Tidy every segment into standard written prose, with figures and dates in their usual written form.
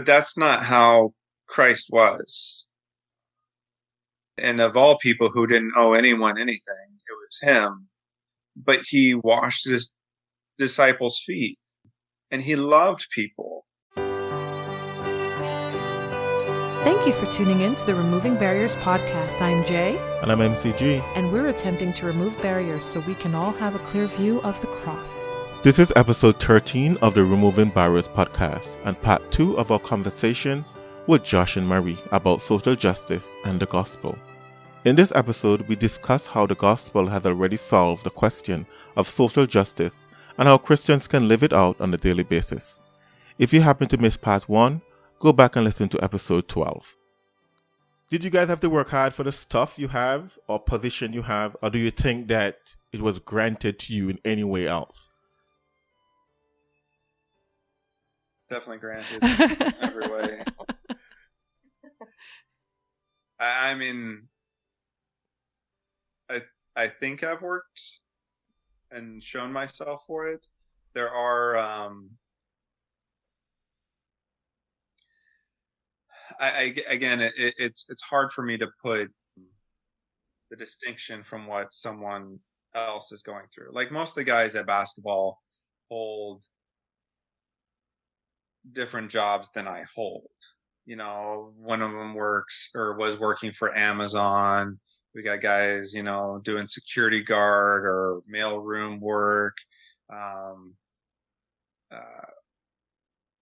But that's not how Christ was. And of all people who didn't owe anyone anything, it was him. But he washed his disciples' feet and he loved people. Thank you for tuning in to the Removing Barriers podcast. I'm Jay. And I'm MCG. And we're attempting to remove barriers so we can all have a clear view of the cross. This is episode 13 of the Removing Barriers podcast and part 2 of our conversation with Josh and Marie about social justice and the gospel. In this episode, we discuss how the gospel has already solved the question of social justice and how Christians can live it out on a daily basis. If you happen to miss part 1, go back and listen to episode 12. Did you guys have to work hard for the stuff you have or position you have, or do you think that it was granted to you in any way else? Definitely granted in every way. I mean, I think I've worked and shown myself for it. There are it's hard for me to put the distinction from what someone else is going through. Like most of the guys at basketball hold different jobs than I hold. You know, one of them works or was working for Amazon. We got guys, you know, doing security guard or mailroom work.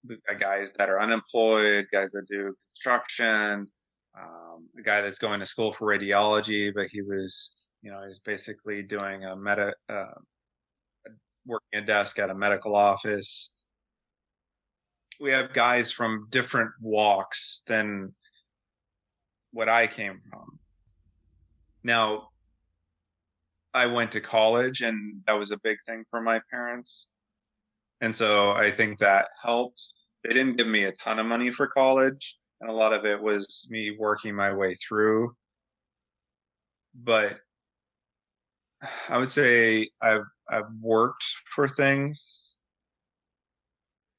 We've got guys that are unemployed, guys that do construction, a guy that's going to school for radiology, but he was, you know, he's basically doing working a desk at a medical office. We have guys from different walks than what I came from. Now, I went to college and that was a big thing for my parents. And so I think that helped. They didn't give me a ton of money for college, and a lot of it was me working my way through. But I would say I've worked for things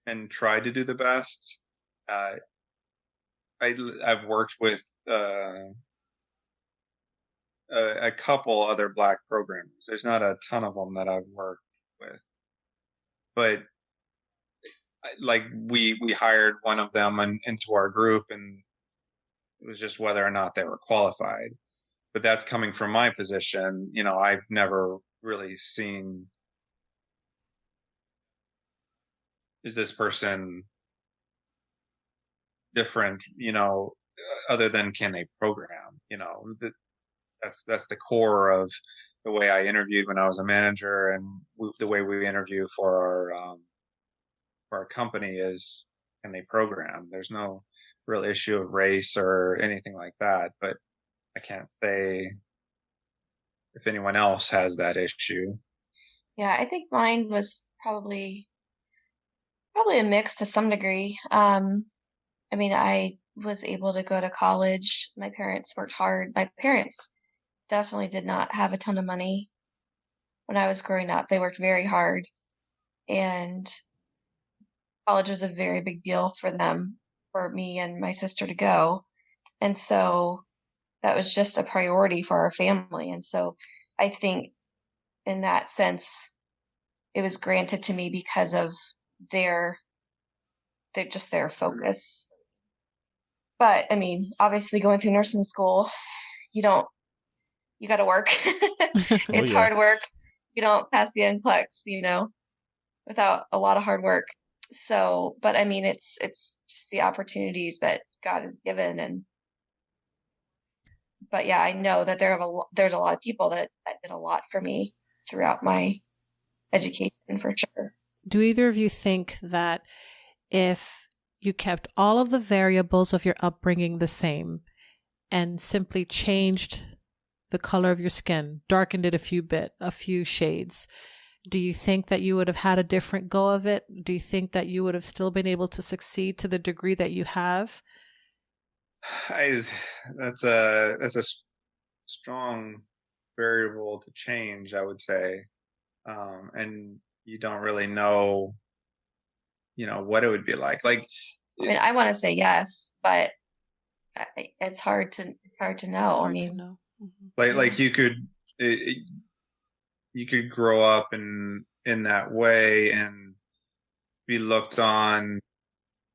and tried to do the best. I've worked with a couple other Black programmers. There's not a ton of them that I've worked with, but like we hired one of them into our group, and it was just whether or not they were qualified. But that's coming from my position. You know, I've never really seen, is this person different, you know, other than can they program? You know, that's the core of the way I interviewed when I was a manager, and the way we interview for our company is, can they program? There's no real issue of race or anything like that, but I can't say if anyone else has that issue. Yeah, I think mine was probably a mix to some degree. I mean, I was able to go to college. My parents worked hard. My parents definitely did not have a ton of money when I was growing up. They worked very hard, and college was a very big deal for them, for me and my sister to go. And so that was just a priority for our family. And so I think in that sense, it was granted to me because of their focus. But I mean, obviously going through nursing school, you got to work. It's hard work. You don't pass the NCLEX, you know, without a lot of hard work. So, but I mean, it's just the opportunities that God has given. But yeah, I know that there's a lot of people that did a lot for me throughout my education, for sure. Do either of you think that if you kept all of the variables of your upbringing the same and simply changed the color of your skin, darkened it a few shades, do you think that you would have had a different go of it? Do you think that you would have still been able to succeed to the degree that you have? That's a strong variable to change, I would say. And you don't really know, you know, what it would be like. Like I mean, I want to say yes, but it's hard to know. Hard to know. Like you could you could grow up in that way and be looked down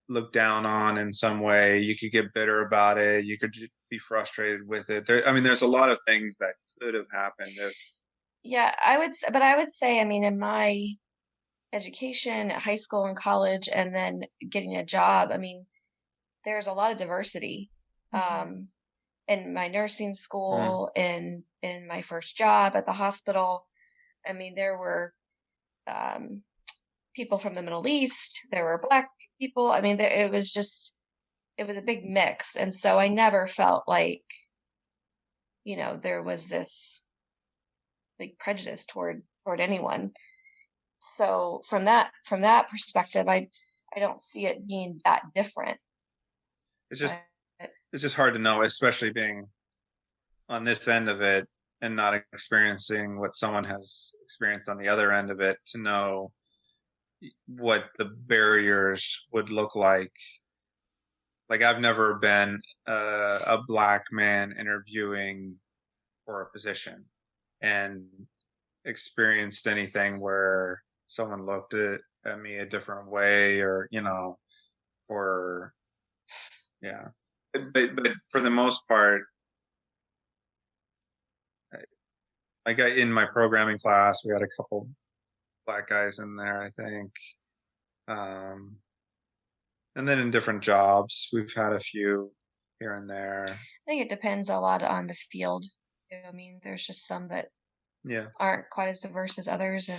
on in some way. You could get bitter about it. You could be frustrated with it. I mean, there's a lot of things that could have happened if. Yeah, I would say, I mean, in my education at high school and college and then getting a job, I mean, there's a lot of diversity. In my nursing school, in my first job at the hospital, I mean, there were people from the Middle East, there were Black people. I mean, it was a big mix. And so I never felt like, there was this like prejudice toward anyone. So from that perspective, I don't see it being that different. It's just hard to know, especially being on this end of it and not experiencing what someone has experienced on the other end of it, to know what the barriers would look like. Like, I've never been a Black man interviewing for a position and experienced anything where someone looked at me a different way, or or yeah. But for the most part, I got in my programming class, we had a couple Black guys in there, I think. And then in different jobs, we've had a few here and there. I think it depends a lot on the field. I mean, there's just some that aren't quite as diverse as others,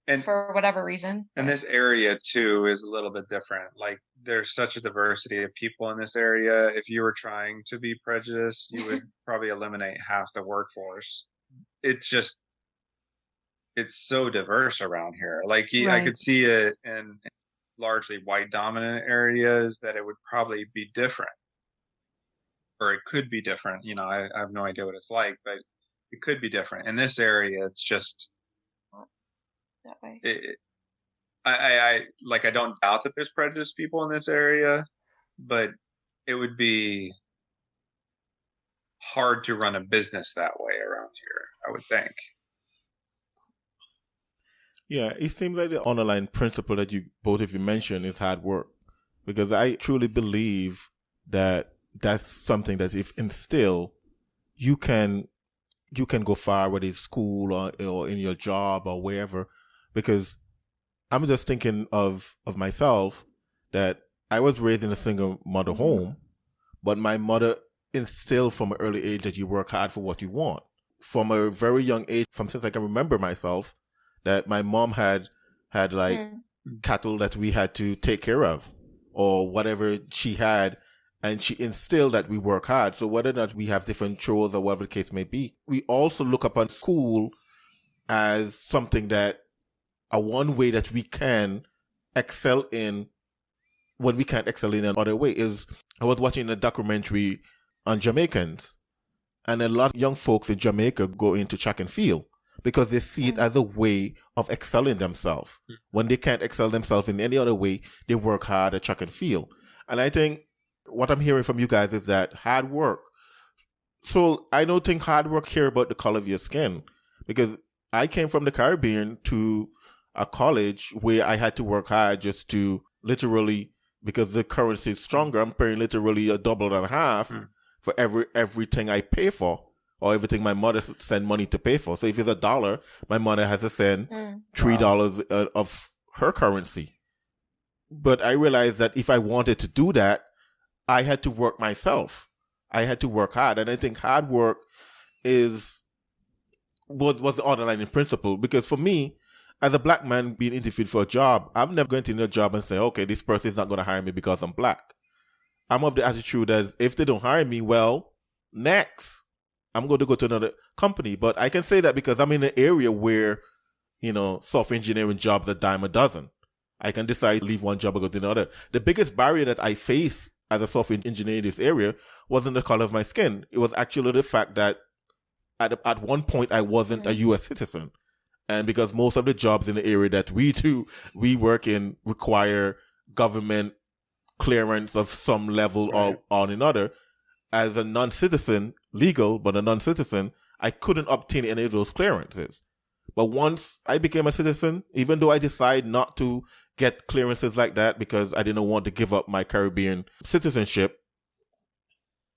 and for whatever reason. And this area too is a little bit different. Like, there's such a diversity of people in this area. If you were trying to be prejudiced, you would probably eliminate half the workforce. It's so diverse around here. Like, I could see it in largely white dominant areas that it would probably be different, or it could be different. I have no idea what it's like, but it could be different. In this area, it's just that way. I don't doubt that there's prejudiced people in this area, but it would be hard to run a business that way around here, I would think. Yeah, it seems like the underlying principle that both of you mentioned is hard work, because I truly believe that that's something that if instilled, you can go far, whether it's school or in your job or wherever. Because I'm just thinking of myself, that I was raised in a single mother home, but my mother instilled from an early age that you work hard for what you want. From a very young age, since I can remember myself, that my mom had like cattle that we had to take care of, or whatever she had, and she instilled that we work hard. So whether or not we have different chores or whatever the case may be, we also look upon school as something that one way that we can excel in when we can't excel in another way. I was watching a documentary on Jamaicans, and a lot of young folks in Jamaica go into track and field because they see it as a way of excelling themselves. When they can't excel themselves in any other way, they work hard at track and field. And I think what I'm hearing from you guys is that hard work. So I don't think hard work here about the color of your skin, because I came from the Caribbean to a college where I had to work hard just to literally, because the currency is stronger, I'm paying literally a double and a half for everything I pay for, or everything my mother send money to pay for. So if it's $1, my mother has to send $3 of her currency. But I realized that if I wanted to do that, I had to work myself. I had to work hard. And I think hard work was the underlying principle. Because for me, as a black man being interviewed for a job, I've never gone into a job and say, okay, this person is not going to hire me because I'm black. I'm of the attitude that if they don't hire me, well, next, I'm going to go to another company. But I can say that because I'm in an area where, software engineering jobs are dime a dozen. I can decide to leave one job and go to another. The biggest barrier that I face as a software engineer in this area wasn't the color of my skin. It was actually the fact that at one point I wasn't a U.S. citizen. And because most of the jobs in the area that we work in require government clearance of some level or on another. As a non-citizen, legal, but a non-citizen, I couldn't obtain any of those clearances. But once I became a citizen, even though I decided not to get clearances like that because I didn't want to give up my Caribbean citizenship,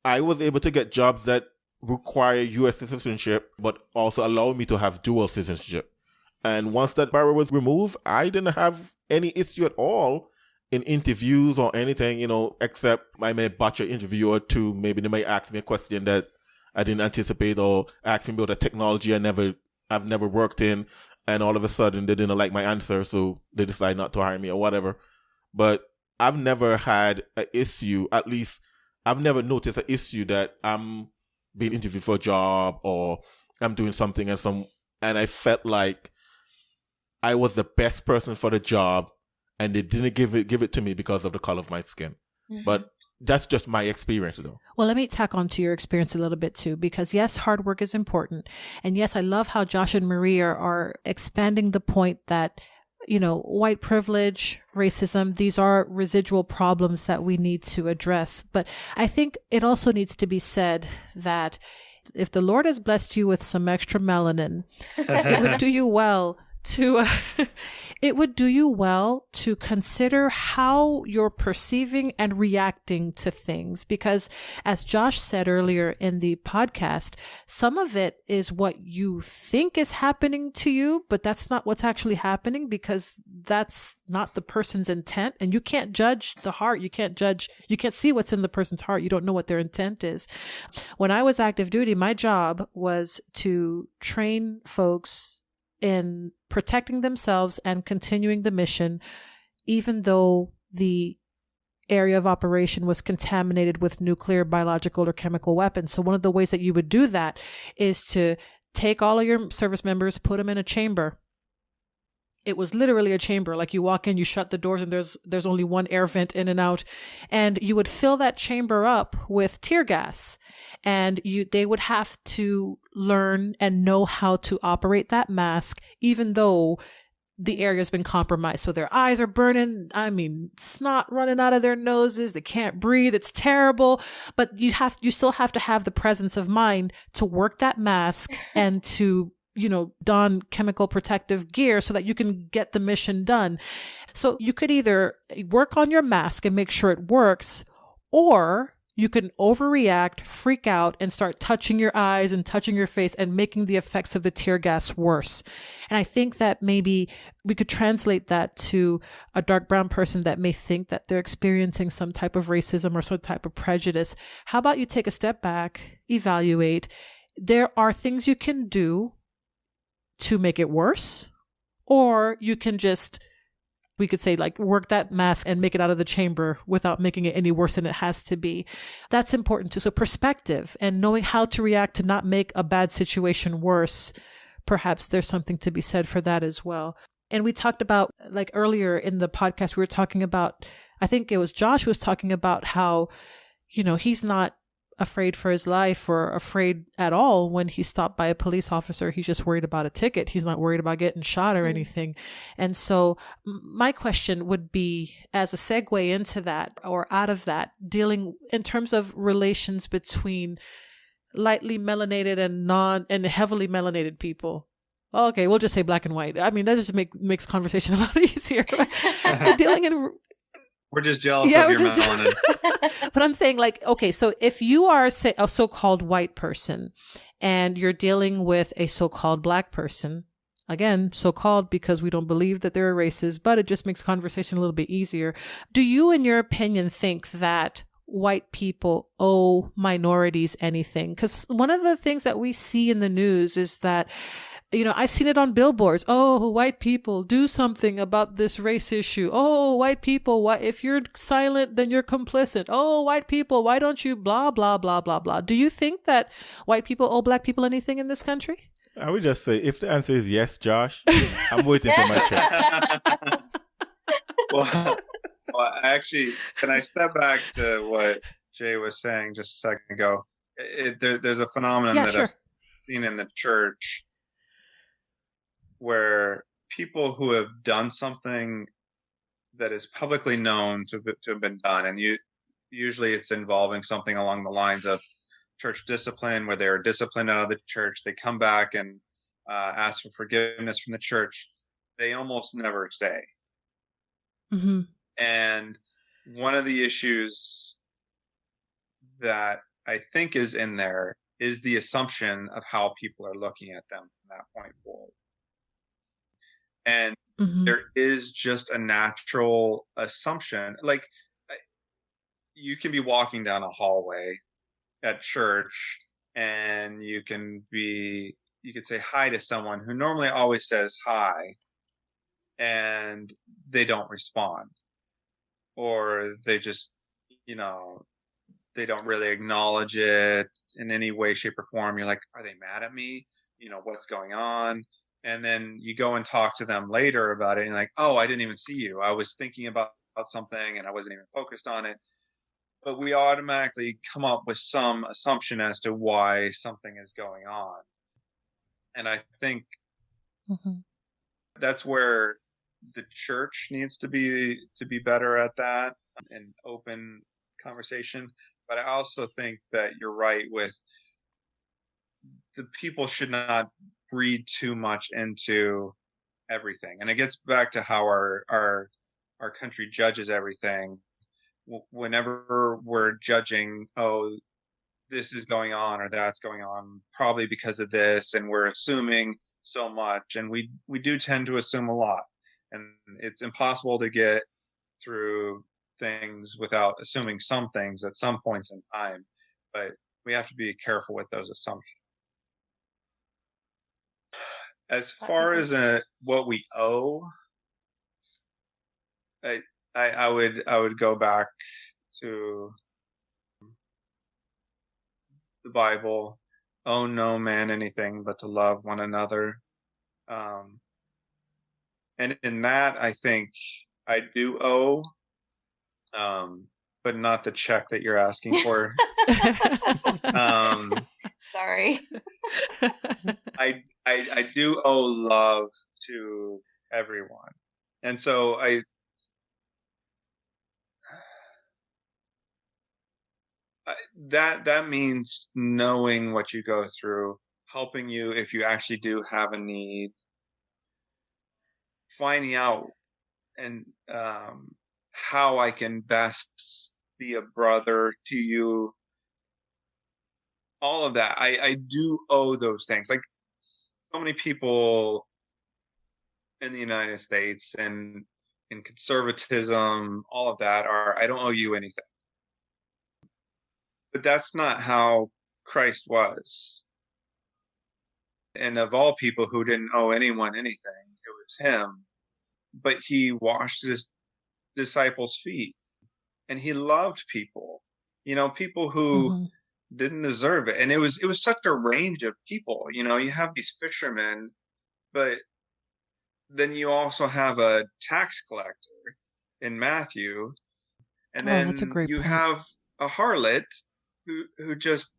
I was able to get jobs that require U.S. citizenship, but also allow me to have dual citizenship. And once that barrier was removed, I didn't have any issue at all in interviews or anything, except I may botch an interview or two. Maybe they may ask me a question that I didn't anticipate, or ask me about a technology I've never worked in, and all of a sudden they didn't like my answer, so they decide not to hire me or whatever. But I've never had an issue, at least I've never noticed an issue that I'm being interviewed for a job or I'm doing something and I felt like I was the best person for the job, and they didn't give it to me because of the color of my skin. Mm-hmm. But that's just my experience, though. Well, let me tack on to your experience a little bit, too, because yes, hard work is important. And yes, I love how Josh and Marie are expanding the point that, white privilege, racism, these are residual problems that we need to address. But I think it also needs to be said that if the Lord has blessed you with some extra melanin, it would do you well to consider how you're perceiving and reacting to things. Because as Josh said earlier in the podcast, some of it is what you think is happening to you, but that's not what's actually happening, because that's not the person's intent. And you can't judge the heart. You can't see what's in the person's heart. You don't know what their intent is. When I was active duty, my job was to train folks in protecting themselves and continuing the mission, even though the area of operation was contaminated with nuclear, biological, or chemical weapons. So one of the ways that you would do that is to take all of your service members, put them in a chamber. It was literally a chamber. Like, you walk in, you shut the doors, and there's only one air vent in and out. And you would fill that chamber up with tear gas. And they would have to learn and know how to operate that mask, even though the area's been compromised. So their eyes are burning. I mean, snot running out of their noses. They can't breathe. It's terrible. But you still have to have the presence of mind to work that mask and to don chemical protective gear so that you can get the mission done. So you could either work on your mask and make sure it works, or you can overreact, freak out, and start touching your eyes and touching your face and making the effects of the tear gas worse. And I think that maybe we could translate that to a dark brown person that may think that they're experiencing some type of racism or some type of prejudice. How about you take a step back, evaluate. There are things you can do to make it worse, or you can we could say, work that mask and make it out of the chamber without making it any worse than it has to be. That's important too. So perspective and knowing how to react to not make a bad situation worse. Perhaps there's something to be said for that as well. And we talked about, earlier in the podcast, we were talking about, I think it was Josh who was talking about how, he's not afraid for his life or afraid at all when he's stopped by a police officer. He's just worried about a ticket. He's not worried about getting shot or anything. And so my question would be, as a segue into that or out of that, dealing in terms of relations between lightly melanated and heavily melanated people. Okay, we'll just say black and white. I mean, that just makes conversation a lot easier. Dealing in We're just jealous of your melanin. But I'm saying, okay, so if you are, say, a so-called white person and you're dealing with a so-called black person, again, so-called because we don't believe that they're racist, but it just makes conversation a little bit easier. Do you, in your opinion, think that white people owe minorities anything? Because one of the things that we see in the news is that, I've seen it on billboards. Oh, white people, do something about this race issue. Oh, white people, if you're silent, then you're complicit. Oh, white people, why don't you blah, blah, blah, blah, blah. Do you think that white people owe black people anything in this country? I would just say, if the answer is yes, Josh, I'm waiting for my check. Well, actually, can I step back to what Jay was saying just a second ago? There's a phenomenon that I've seen in the church where people who have done something that is publicly known to have been done, and usually it's involving something along the lines of church discipline, where they're disciplined out of the church, they come back and ask for forgiveness from the church, they almost never stay. Mm-hmm. And one of the issues that I think is in there is the assumption of how people are looking at them from that point forward. And there is just a natural assumption. Like, you can be walking down a hallway at church and you could say hi to someone who normally always says hi, and they don't respond, or they just, they don't really acknowledge it in any way, shape, or form. You're like, are they mad at me? What's going on? And then you go and talk to them later about it, and you're like, oh, I didn't even see you. I was thinking about something and I wasn't even focused on it. But we automatically come up with some assumption as to why something is going on. And I think that's where the church needs to be better at that, and open conversation. But I also think that you're right with the people should not read too much into everything. And it gets back to how our country judges everything. Whenever we're judging, oh, this is going on or that's going on, probably because of this, and we're assuming so much, and we do tend to assume a lot, and it's impossible to get through things without assuming some things at some points in time. But we have to be careful with those assumptions. As far as what we owe, I would go back to the Bible. Owe no man anything but to love one another. And in that, I think I do owe, but not the check that you're asking for. Sorry. I do owe love to everyone. And so that means knowing what you go through, helping you if you actually do have a need, finding out and how I can best be a brother to you. All of that, I do owe those things. Like, so many people in the United States and in conservatism, all of that I don't owe you anything. But that's not how Christ was. And of all people who didn't owe anyone anything, it was him. But he washed his disciples' feet, and he loved people, people who didn't deserve it. And it was such a range of people. You have these fishermen, but then you also have a tax collector in Matthew, and then that's a great you point. have a harlot who just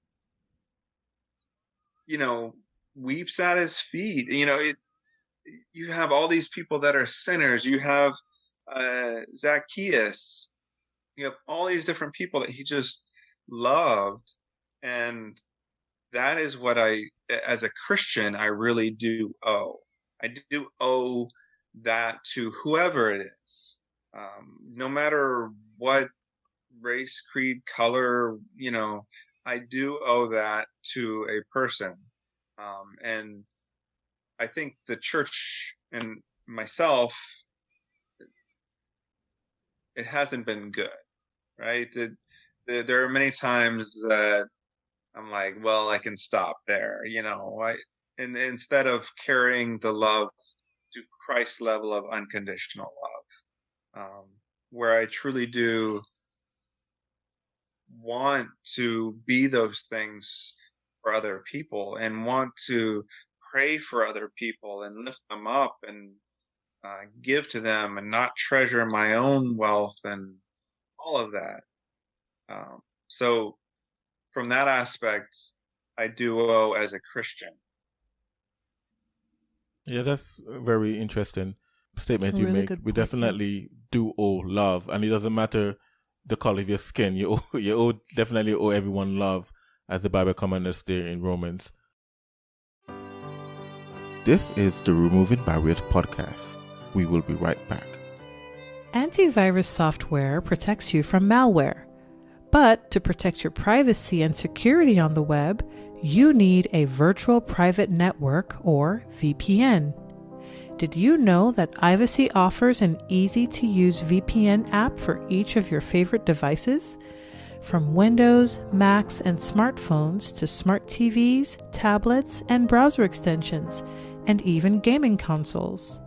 weeps at his feet. You have all these people that are sinners. You have Zacchaeus. You have all these different people that he just loved. And that is what as a Christian, I really do owe. I do owe that to whoever it is, no matter what race, creed, color, I do owe that to a person. And I think the church and myself, it hasn't been good, right? There are many times that I'm like, well, I can stop there, and instead of carrying the love to Christ's level of unconditional love, where I truly do want to be those things for other people and want to pray for other people and lift them up and give to them and not treasure my own wealth and all of that. So from that aspect, I do owe as a Christian. Yeah, that's very interesting. statement you Really make. good We point, yeah. definitely do owe love, and it doesn't matter the color of your skin. Definitely owe everyone love, as the Bible commands us there in Romans. This is the Removing Barriers podcast. We will be right back. Antivirus software protects you from malware. But to protect your privacy and security on the web, you need a virtual private network, or VPN. Did you know that Ivacy offers an easy-to-use VPN app for each of your favorite devices? From Windows, Macs, and smartphones to smart TVs, tablets, and browser extensions, and even gaming consoles.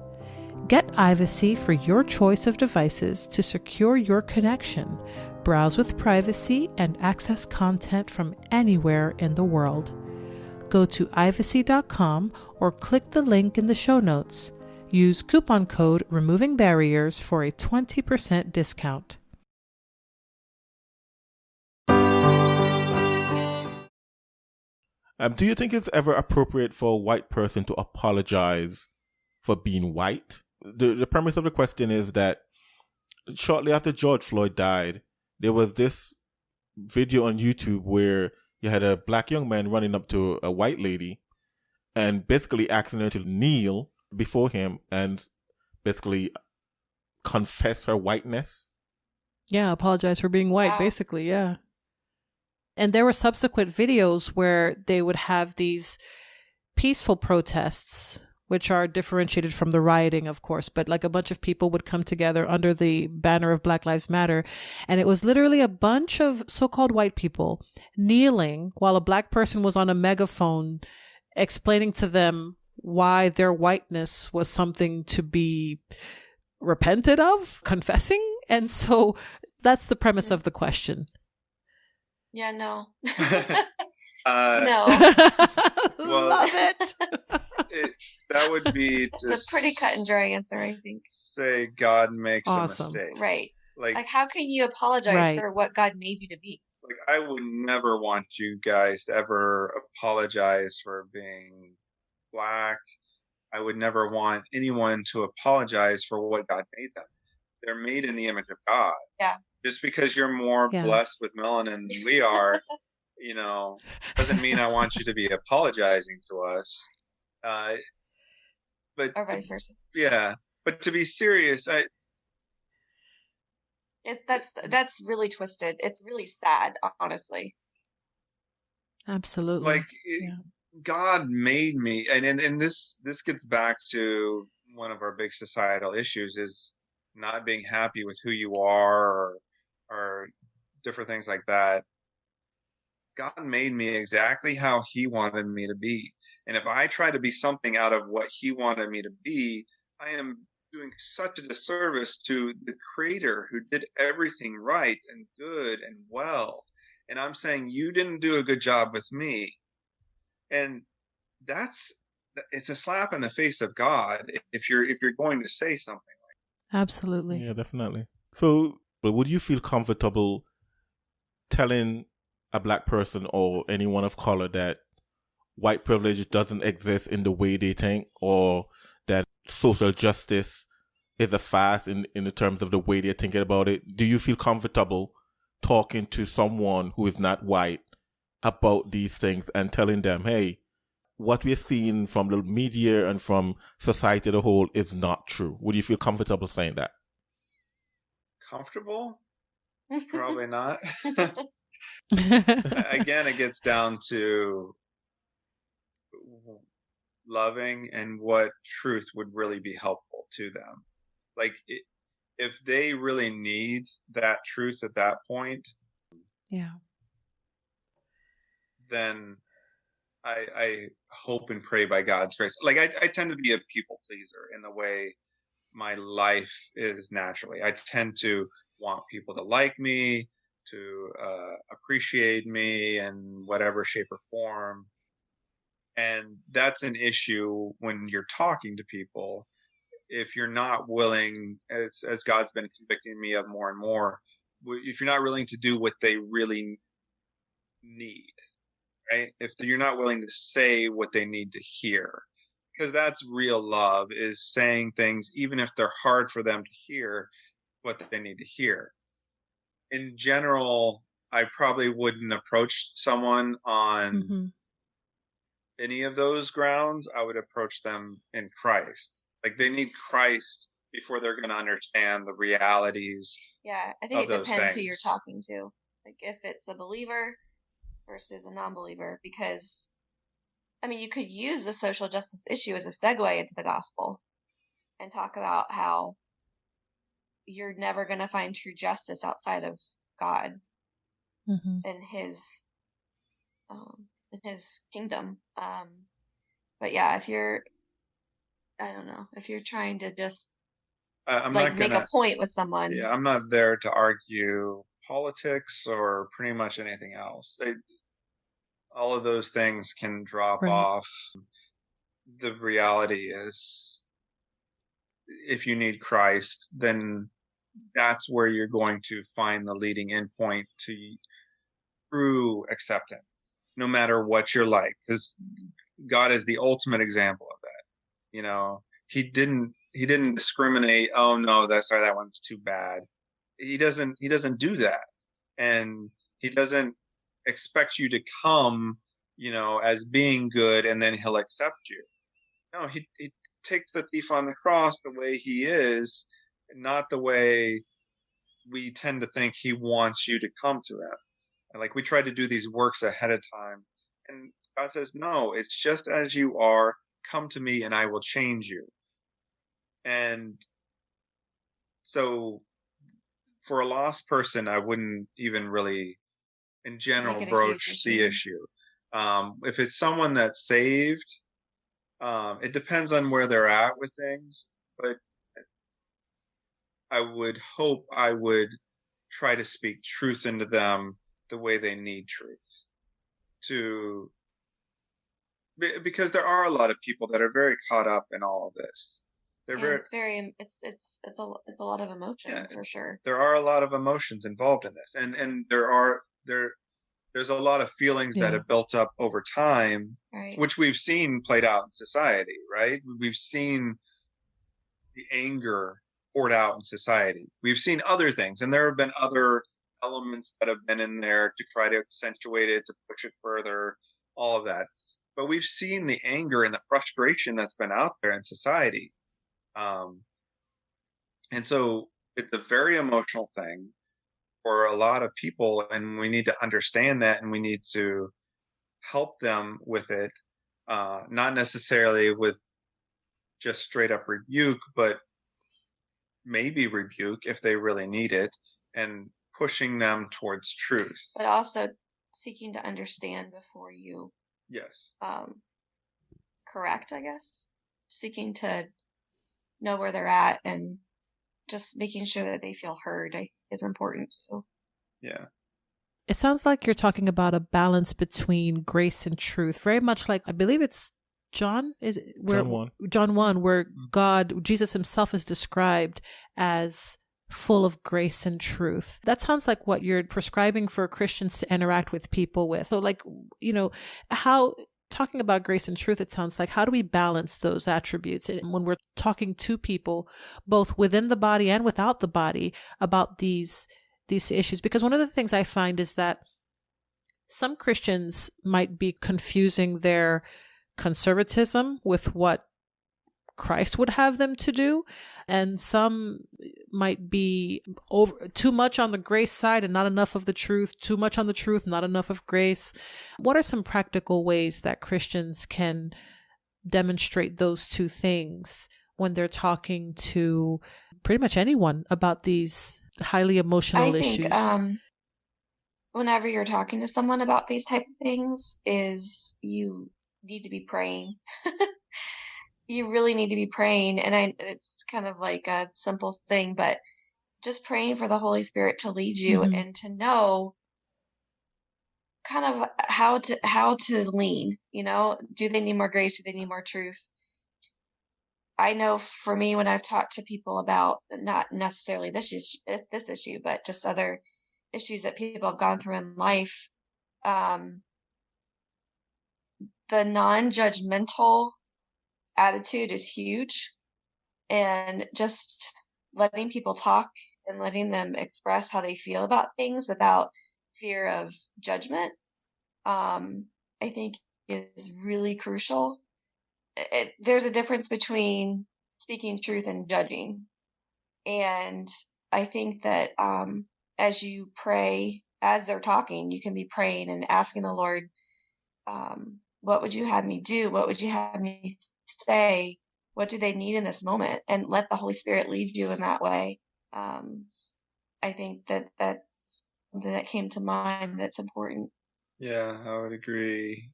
Get Ivacy for your choice of devices to secure your connection, browse with privacy, and access content from anywhere in the world. Go to ivacy.com or click the link in the show notes. Use coupon code Removing Barriers for a 20% discount. Do you think it's ever appropriate for a white person to apologize for being white? The premise of the question is that shortly after George Floyd died, there was this video on YouTube where you had a black young man running up to a white lady and basically asking her to kneel before him and basically confess her whiteness. Yeah, apologize for being white, Wow. basically, yeah. And there were subsequent videos where they would have these peaceful protests, which are differentiated from the rioting, of course, but like a bunch of people would come together under the banner of Black Lives Matter. And it was literally a bunch of so-called white people kneeling while a black person was on a megaphone explaining to them why their whiteness was something to be repented of, confessing. And so that's the premise of the question. Yeah, no. Uh, No. Well, Love it. that would be to It's a pretty cut and dry answer, I think. say God makes Awesome. a mistake. Right. Like, Like, how can you apologize Right. for what God made you to be? like I would never want you guys to ever apologize for being black. I would never want anyone to apologize for what God made them. They're made in the image of God. Yeah. Just because you're more Yeah. blessed with melanin than we are, doesn't mean I want you to be apologizing to us. But Or vice versa. yeah, but to be serious, That's really twisted. It's really sad, honestly. Absolutely. like Yeah. God made me, and this gets back to one of our big societal issues is not being happy with who you are or different things like that. God made me exactly how he wanted me to be. And if I try to be something out of what he wanted me to be, I am doing such a disservice to the creator who did everything right and good and well. And I'm saying you didn't do a good job with me. And it's a slap in the face of God if you're going to say something. Absolutely. Yeah, definitely. So, but would you feel comfortable telling a black person or anyone of color that white privilege doesn't exist in the way they think, or that social justice is a farce in the terms of the way they're thinking about it? Do you feel comfortable talking to someone who is not white about these things and telling them, hey, what we're seeing from the media and from society as a whole is not true? Would you feel comfortable saying that? Comfortable? Probably not. Again, it gets down to loving and what truth would really be helpful to them. Like, if they really need that truth at that point, Yeah. then I hope and pray by God's grace. Like, I tend to be a people pleaser in the way my life is naturally. I tend to want people to like me, to appreciate me in whatever shape or form. And that's an issue when you're talking to people. If you're not willing, as God's been convicting me of more and more, if you're not willing to do what they really need, right? If you're not willing to say what they need to hear, because that's real love, is saying things even if they're hard for them to hear what they need to hear. In general, I probably wouldn't approach someone on Mm-hmm. any of those grounds. I would approach them in Christ. Like, they need Christ before they're going to understand the realities Yeah, I think of it those depends who you're things. talking to. Like if it's a believer versus a non-believer, because I mean, you could use the social justice issue as a segue into the gospel and talk about how you're never going to find true justice outside of God Mm-hmm. and his kingdom. But yeah, if you're, I don't know, if you're trying to just I'm like not make a gonna. point with someone, Yeah, I'm not there to argue politics or pretty much anything else. All of those things can drop Right. off. The reality is, if you need Christ, then that's where you're going to find the leading end point to true acceptance, no matter what you're like, because God is the ultimate example of that. You know, he didn't discriminate. Oh no, that one's too bad. He doesn't do that, and he doesn't expect you to come, as being good, and then he'll accept you. No, he takes the thief on the cross the way he is, not the way we tend to think he wants you to come to him. And like, we try to do these works ahead of time, and God says, no, it's just as you are. Come to me, and I will change you. And so, for a lost person, I wouldn't even really, in make general, it a huge broach the issue. issue. If it's someone that's saved, it depends on where they're at with things, but I would hope I would try to speak truth into them the way they need truth to, because there are a lot of people that are very caught up in all of this. They're Yeah, very, it's very, it's a lot of emotion yeah, for sure. there are a lot of emotions involved in this, and there's a lot of feelings that Yeah. have built up over time, Right. which we've seen played out in society, right? We've seen the anger poured out in society. We've seen other things, and there have been other elements that have been in there to try to accentuate it, to push it further, all of that. But we've seen the anger and the frustration that's been out there in society. Um, and so it's a very emotional thing for a lot of people, and we need to understand that, and we need to help them with it, not necessarily with just straight up rebuke, but maybe rebuke if they really need it, and pushing them towards truth. But also seeking to understand before you Yes. correct, I guess. Seeking to know where they're at and just making sure that they feel heard is important too. Yeah. It sounds like you're talking about a balance between grace and truth, very much like, I believe it's John, is it, where John 1. John 1, where Jesus himself is described as full of grace and truth. That sounds like what you're prescribing for Christians to interact with people with. So like, how, talking about grace and truth, it sounds like, how do we balance those attributes when we're talking to people, both within the body and without the body, about these issues? Because one of the things I find is that some Christians might be confusing their conservatism with what Christ would have them to do, and some might be over too much on the grace side and not enough of the truth, too much on the truth, not enough of grace. What are some practical ways that Christians can demonstrate those two things when they're talking to pretty much anyone about these highly emotional I think issues? whenever you're talking to someone about these type of things, is you need to be praying. You really need to be praying, and it's kind of like a simple thing, but just praying for the Holy Spirit to lead you Mm-hmm. and to know kind of how to lean. Do they need more grace? Do they need more truth? I know for me, when I've talked to people about not necessarily this issue, but just other issues that people have gone through in life, the non-judgmental attitude is huge, and just letting people talk and letting them express how they feel about things without fear of judgment, I think is really crucial. There's a difference between speaking truth and judging. And I think that as you pray, as they're talking, you can be praying and asking the Lord, what would you have me do? What would you have me say? What do they need in this moment? And let the Holy Spirit lead you in that way. I think that that's something that came to mind that's important. Yeah, I would agree.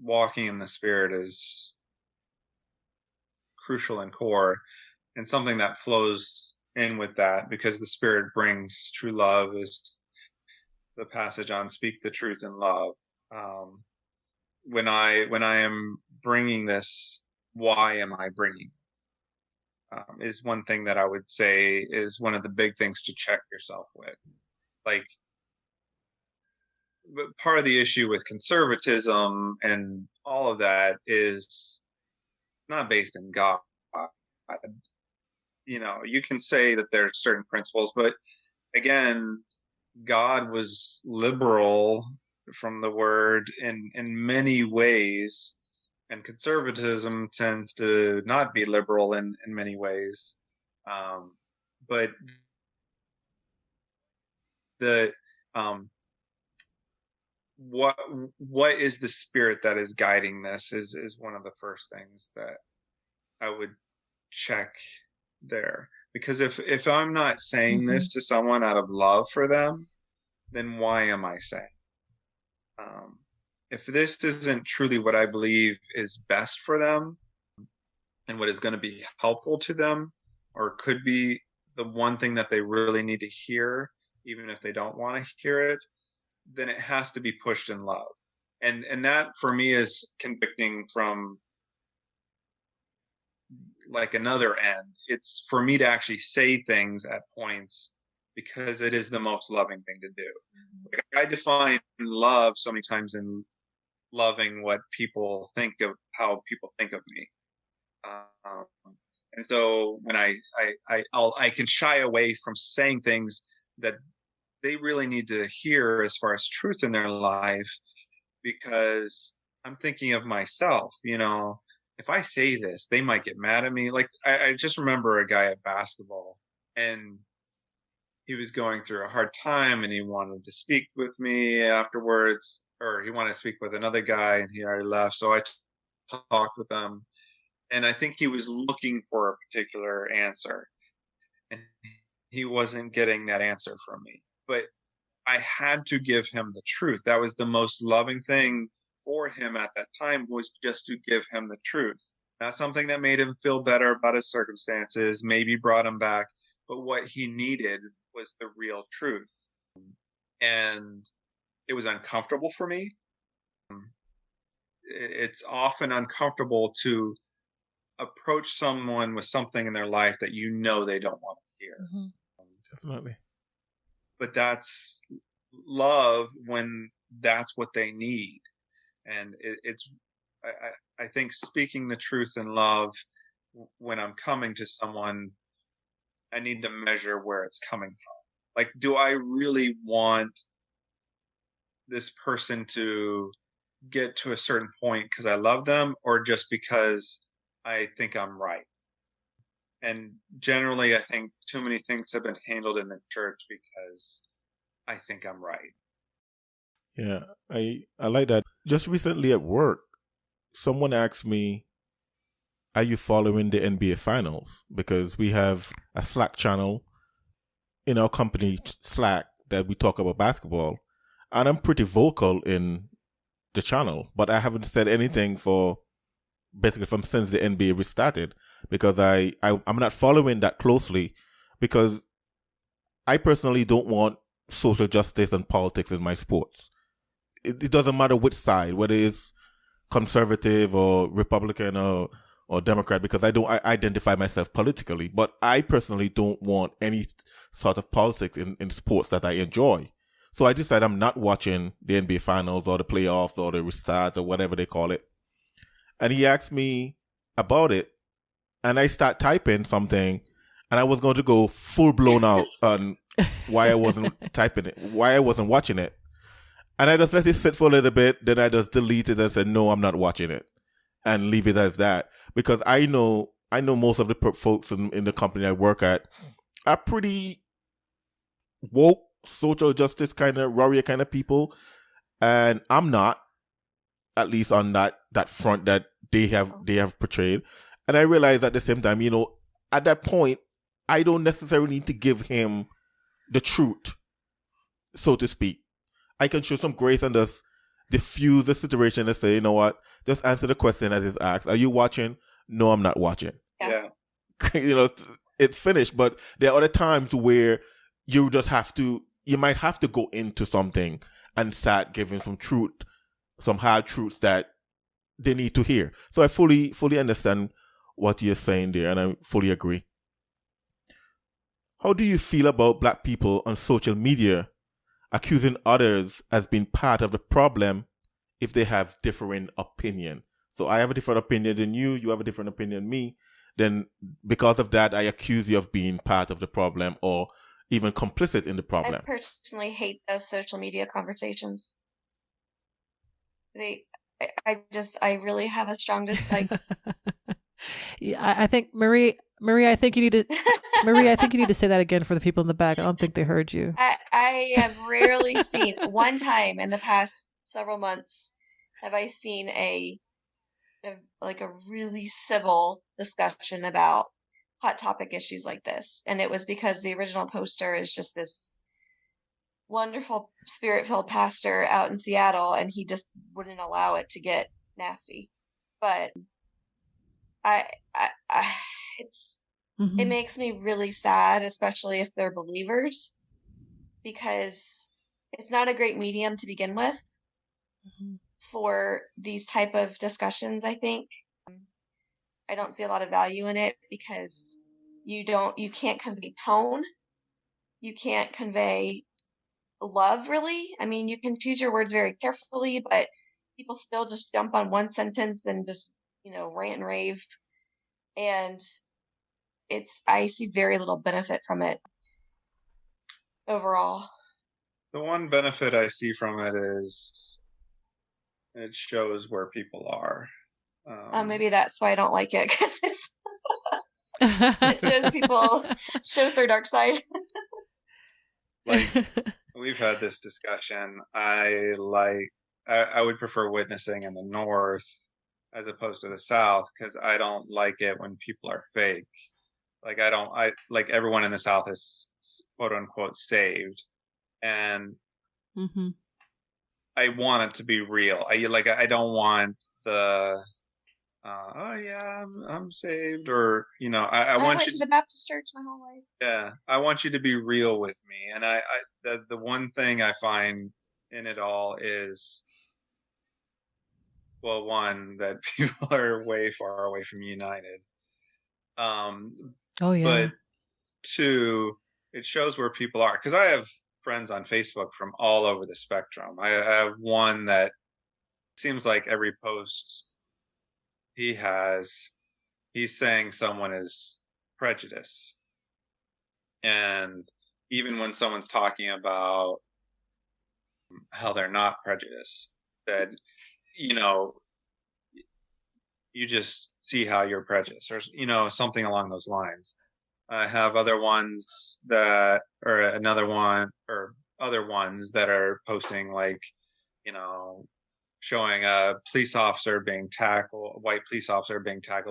Walking in the Spirit is crucial and core, and something that flows in with that, because the Spirit brings true love, is the passage on speak the truth in love. When I am bringing this, why am I bringing? Is one thing that I would say is one of the big things to check yourself with. Like, but part of the issue with conservatism and all of that is not based in God. You can say that there's certain principles, but again, God was liberal from the word in many ways, and conservatism tends to not be liberal in many ways. But the what is the Spirit that is guiding this is one of the first things that I would check there. Because if I'm not saying this to someone out of love for them, then why am I saying? If this isn't truly what I believe is best for them and what is going to be helpful to them, or could be the one thing that they really need to hear, even if they don't want to hear it, then it has to be pushed in love. And that for me is convicting from like another end. It's for me to actually say things at points because it is the most loving thing to do. Like, I define love so many times in loving what people think of, how people think of me. And so when I can shy away from saying things that they really need to hear as far as truth in their life, because I'm thinking of myself, if I say this, they might get mad at me. Like, I just remember a guy at basketball, and he was going through a hard time, and he wanted to speak with me afterwards, or he wanted to speak with another guy, and he already left. So I talked with him, and I think he was looking for a particular answer, and he wasn't getting that answer from me. But I had to give him the truth. That was the most loving thing for him at that time, was just to give him the truth. Not something that made him feel better about his circumstances, maybe brought him back, but what he needed was the real truth. And it was uncomfortable for me. It's often uncomfortable to approach someone with something in their life that they don't want to hear. Mm-hmm. Definitely. But that's love when that's what they need. And I think speaking the truth in love, when I'm coming to someone, I need to measure where it's coming from. Like, do I really want this person to get to a certain point because I love them, or just because I think I'm right? And generally, I think too many things have been handled in the church because I think I'm right. Yeah, I like that. Just recently at work, someone asked me, are you following the NBA Finals? Because we have a Slack channel in our company, Slack, that we talk about basketball. And I'm pretty vocal in the channel, but I haven't said anything for basically since the NBA restarted, because I'm not following that closely, because I personally don't want social justice and politics in my sports. It doesn't matter which side, whether it's conservative or Republican or Democrat, because I identify myself politically, but I personally don't want any sort of politics in sports that I enjoy. So I decided I'm not watching the NBA Finals or the playoffs or the restart or whatever they call it. And he asked me, about it, and I start typing something, and I was going to go full blown out on why I wasn't typing it, why I wasn't watching it. And I just let it sit for a little bit, then I just delete it and said, no, I'm not watching it, and leave it as that. Because I know most of the folks in the company I work at are pretty woke, social justice kind of warrior kind of people, and I'm not, at least on that front that they have portrayed. And I realize at the same time, at that point, I don't necessarily need to give him the truth, so to speak. I can show some grace and just diffuse the situation and say, you know what, just answer the question as is asked. Are you watching? No, I'm not watching. Yeah. It's finished. But there are other times where you might have to go into something and start giving some hard truths that they need to hear. So I fully understand what you're saying there, and I fully agree. How do you feel about Black people on social media accusing others as being part of the problem if they have differing opinion? So I have a different opinion than you have a different opinion than me, then because of that I accuse you of being part of the problem or even complicit in the problem. I personally hate those social media conversations. I really have a strong dislike. Yeah, I think Marie, I think you need to say that again for the people in the back. I don't think they heard you. I have rarely seen, one time in the past several months, have I seen a really civil discussion about hot topic issues like this. And it was because the original poster is just this wonderful spirit-filled pastor out in Seattle, and he just wouldn't allow it to get nasty. But it makes me really sad, especially if they're believers, because it's not a great medium to begin with for these type of discussions. I think I don't see a lot of value in it because you can't convey tone, you can't convey love, really. I mean, you can choose your words very carefully, but people still just jump on one sentence and just rant and rave, and I see very little benefit from it overall. The one benefit I see from it is it shows where people are. Maybe that's why I don't like it, because it shows their dark side. Like, we've had this discussion. I would prefer witnessing in the North as opposed to the South, because I don't like it when people are fake. Like, I like everyone in the South is quote unquote saved, and I want it to be real. I don't want the oh yeah, I'm saved, or I want went you to the Baptist church my whole life. Yeah, I want you to be real with me, and the one thing I find in it all is, well, one, that people are way far away from United. Oh yeah. But two, it shows where people are, because I have friends on Facebook from all over the spectrum. I have one that seems like every post he has, he's saying someone is prejudiced. And even when someone's talking about how they're not prejudiced, that, you just see how you're prejudiced, or, something along those lines. I have other ones that, or another one, or other ones that are posting like, showing a white police officer being tackled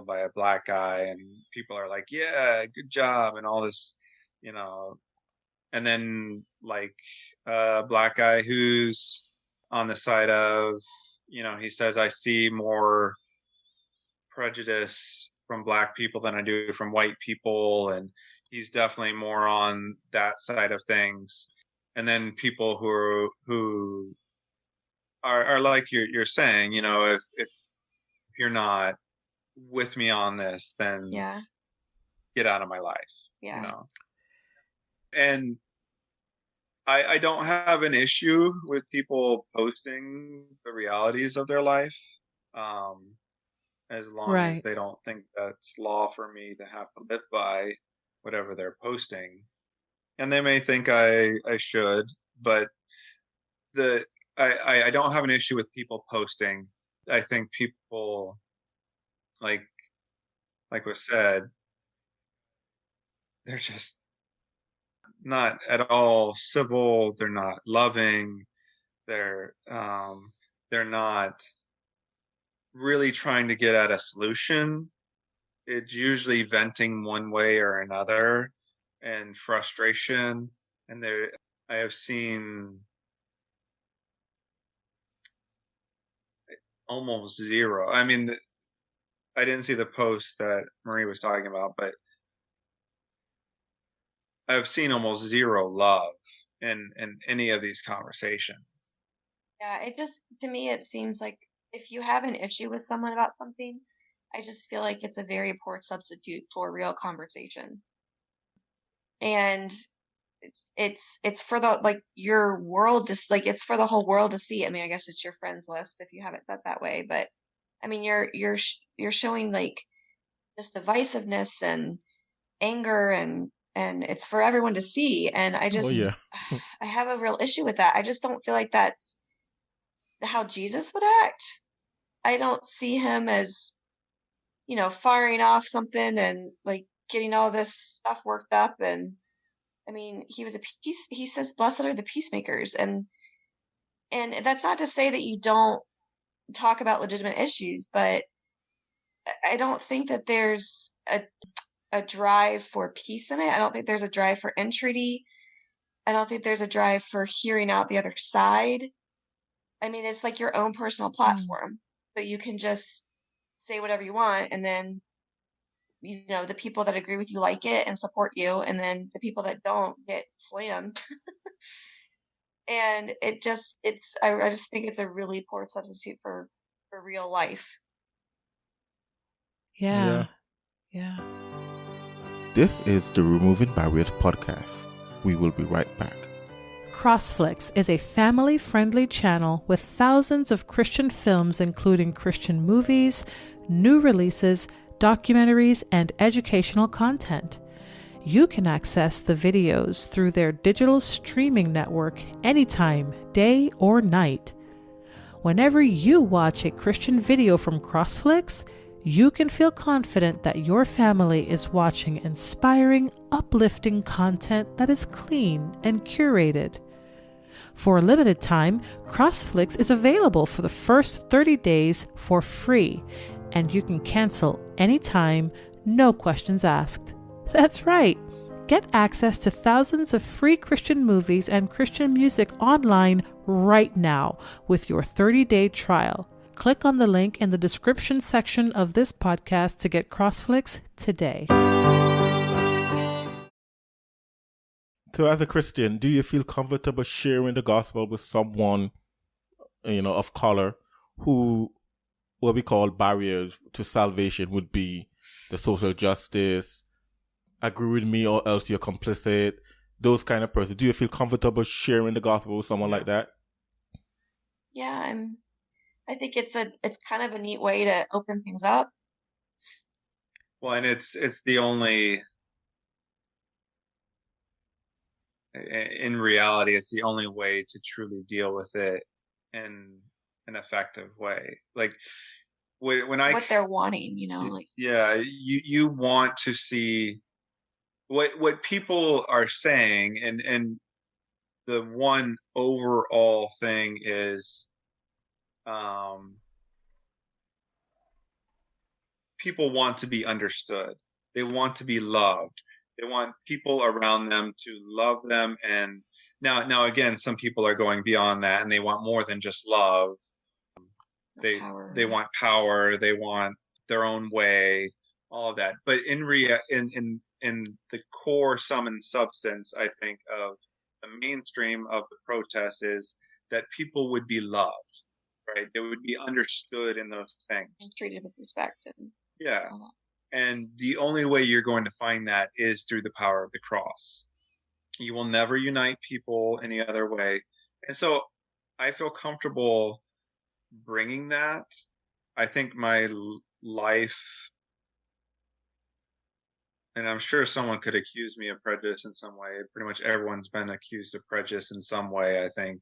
by a black guy, and people are like, yeah, good job, and all this, and then like a black guy who's on the side of, he says, I see more prejudice from black people than I do from white people, and he's definitely more on that side of things. And then people who are like you're saying, if you're not with me on this, then get out of my life. And I don't have an issue with people posting the realities of their life. as long as Right. they don't think that's law for me to have to live by, whatever they're posting. And they may think I should, but the I don't have an issue with people posting. I think people, like was said, they're just not at all civil. They're not loving. They're they're not really trying to get at a solution. It's usually venting one way or another and frustration. And there, I have seen almost zero. I mean, I didn't see the post that Marie was talking about, but I've seen almost zero love in any of these conversations. Yeah, it just, to me, it seems like if you have an issue with someone about something, I just feel like it's a very poor substitute for real conversation. And it's for the, like, your world, just like, it's for the whole world to see. I mean, I guess it's your friends list if you have it set that way, but I mean, you're showing like just divisiveness and anger, and it's for everyone to see. And I Oh just yeah. I have a real issue with that. I just don't feel like that's how Jesus would act. I don't see him as, firing off something and like getting all this stuff worked up. And I mean, he says, blessed are the peacemakers. And that's not to say that you don't talk about legitimate issues, but I don't think that there's a drive for peace in it. I don't think there's a drive for entreaty. I don't think there's a drive for hearing out the other side. I mean, it's like your own personal Mm. platform. So you can just say whatever you want, and then, the people that agree with you like it and support you, and then the people that don't get slammed. And I just think it's a really poor substitute for real life. Yeah. Yeah. Yeah. This is the Removing Barriers podcast. We will be right back. Crossflix is a family-friendly channel with thousands of Christian films, including Christian movies, new releases, documentaries, and educational content. You can access the videos through their digital streaming network anytime, day or night. Whenever you watch a Christian video from Crossflix, you can feel confident that your family is watching inspiring, uplifting content that is clean and curated. For a limited time, Crossflix is available for the first 30 days for free, and you can cancel anytime, no questions asked. That's right. Get access to thousands of free Christian movies and Christian music online right now with your 30-day trial. Click on the link in the description section of this podcast to get Crossflix today. So as a Christian, do you feel comfortable sharing the gospel with someone, of color, who what we call barriers to salvation would be the social justice, agree with me or else you're complicit, those kind of person? Do you feel comfortable sharing the gospel with someone like that? Yeah, I think it's kind of a neat way to open things up. Well, and it's the only, in reality, it's the only way to truly deal with it in an effective way. Like when What they're wanting, like, yeah, you want to see what people are saying, and the one overall thing is, people want to be understood. They want to be loved. They want people around them to love them. And now again, some people are going beyond that, and they want more than just love. power. They want power. They want their own way. All of that. But in the core, sum and substance, I think, of the mainstream of the protest is that people would be loved, right? They would be understood in those things. Treated with respect. Yeah. And the only way you're going to find that is through the power of the cross. You will never unite people any other way. And so I feel comfortable bringing that. I think my life, and I'm sure someone could accuse me of prejudice in some way. Pretty much everyone's been accused of prejudice in some way, I think,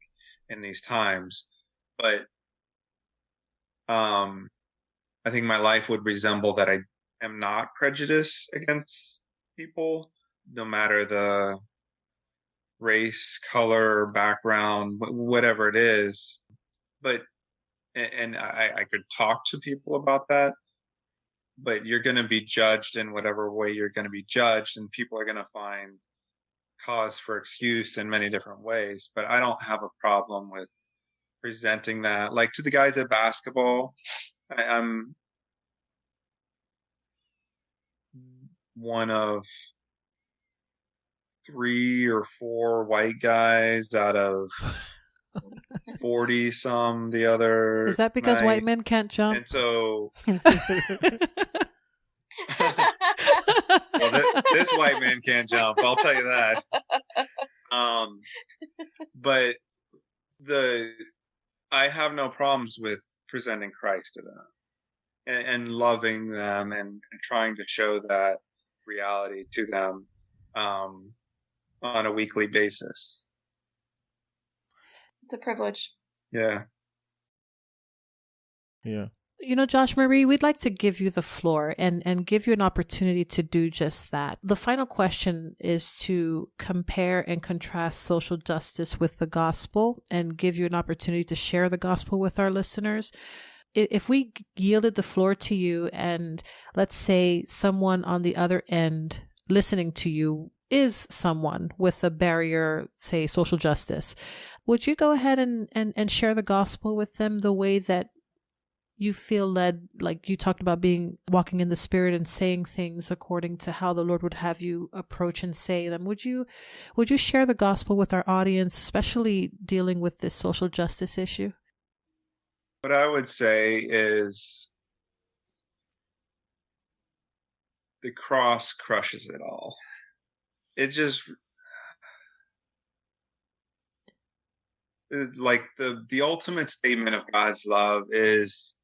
in these times. But I think my life would resemble that I am not prejudiced against people, no matter the race, color, background, whatever it is. But and I could talk to people about that, but you're going to be judged in whatever way you're going to be judged, and people are going to find cause for excuse in many different ways. But I don't have a problem with presenting that. Like to the guys at basketball, I'm one of 3 or 4 white guys out of 40 some the other Is that because night. white men can't jump? And so well, this white man can't jump, I'll tell you that. But I have no problems with presenting Christ to them and loving them and trying to show that reality to them on a weekly basis. It's a privilege. Yeah. Yeah. You know, Josh Marie, we'd like to give you the floor and give you an opportunity to do just that. The final question is to compare and contrast social justice with the gospel and give you an opportunity to share the gospel with our listeners. If we yielded the floor to you and let's say someone on the other end listening to you is someone with a barrier, say social justice, would you go ahead and share the gospel with them the way that you feel led, like you talked about walking in the Spirit and saying things according to how the Lord would have you approach and say them? Would you share the gospel with our audience, especially dealing with this social justice issue? What I would say is the cross crushes it all. It just like the ultimate statement of God's love is,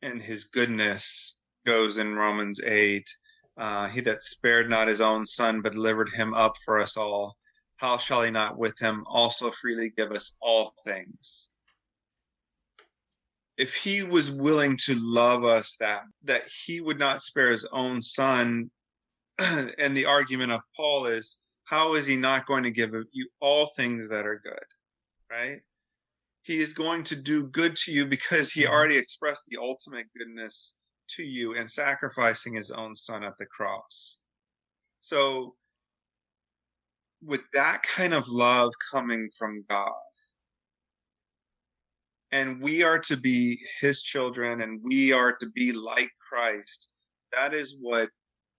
and his goodness goes in Romans 8, he that spared not his own son, but delivered him up for us all, how shall he not with him also freely give us all things? If he was willing to love us that he would not spare his own son, and the argument of Paul is, how is he not going to give you all things that are good, right? He is going to do good to you because he already expressed the ultimate goodness to you in sacrificing his own son at the cross. So with that kind of love coming from God, and we are to be his children and we are to be like Christ, that is what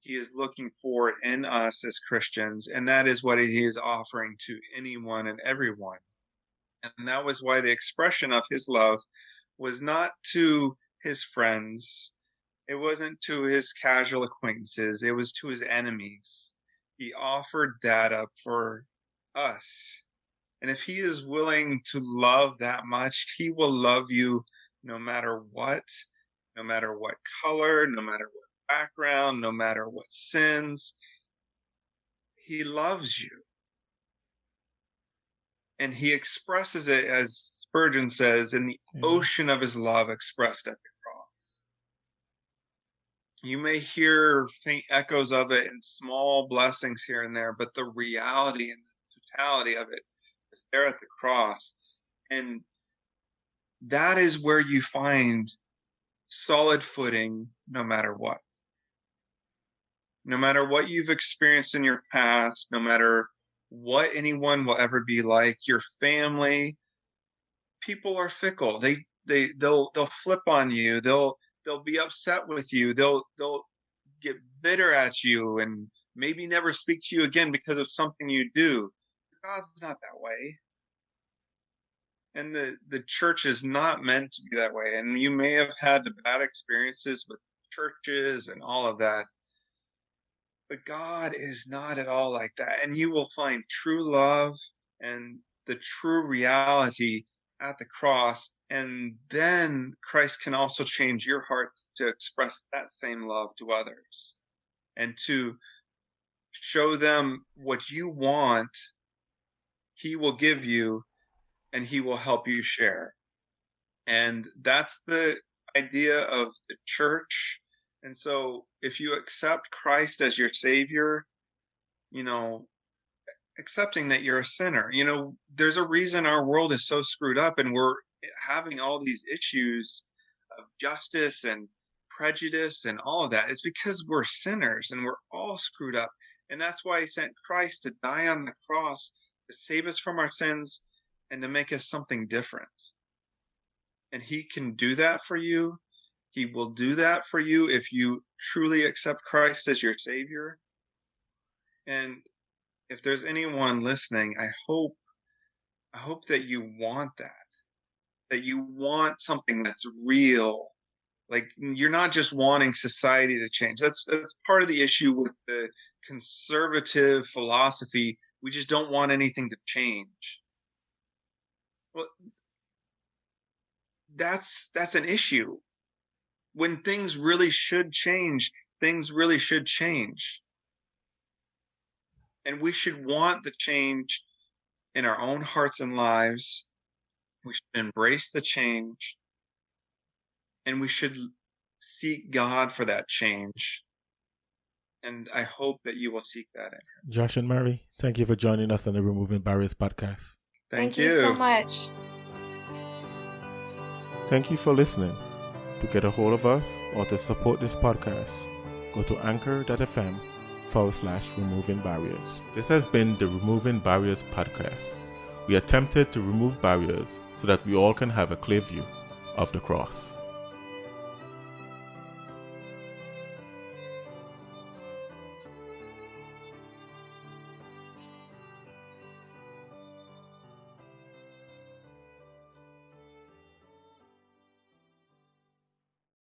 he is looking for in us as Christians, and that is what he is offering to anyone and everyone. And that was why the expression of his love was not to his friends. It wasn't to his casual acquaintances. It was to his enemies. He offered that up for us. And if he is willing to love that much, he will love you no matter what color, no matter what background, no matter what sins. He loves you. And he expresses it, as Spurgeon says, in the ocean of his love expressed at the cross. You may hear faint echoes of it and small blessings here and there, but the reality and the totality of it is there at the cross. And that is where you find solid footing no matter what. No matter what you've experienced in your past, no matter what anyone will ever be like, your family, people are fickle. They'll flip on you. They'll be upset with you. They'll get bitter at you and maybe never speak to you again because of something you do. God's not that way. And the church is not meant to be that way. And you may have had bad experiences with churches and all of that. But God is not at all like that. And you will find true love and the true reality at the cross, and then Christ can also change your heart to express that same love to others and to show them what you want. He will give you, and he will help you share. And that's the idea of the church. And so if you accept Christ as your Savior, accepting that you're a sinner, there's a reason our world is so screwed up and we're having all these issues of justice and prejudice and all of that. It's because we're sinners and we're all screwed up. And that's why he sent Christ to die on the cross to save us from our sins and to make us something different. And he can do that for you. He will do that for you if you truly accept Christ as your Savior. And if there's anyone listening, I hope that you want that you want something that's real. Like, you're not just wanting society to change. That's part of the issue with the conservative philosophy. We just don't want anything to change. Well, that's an issue. When things really should change, things really should change. And we should want the change in our own hearts and lives. We should embrace the change. And we should seek God for that change. And I hope that you will seek that in him. Josh and Mary, thank you for joining us on the Removing Barriers podcast. Thank you so much. Thank you for listening. To get a hold of us or to support this podcast, go to anchor.fm/removing barriers. This has been the Removing Barriers podcast. We attempted to remove barriers so that we all can have a clear view of the cross.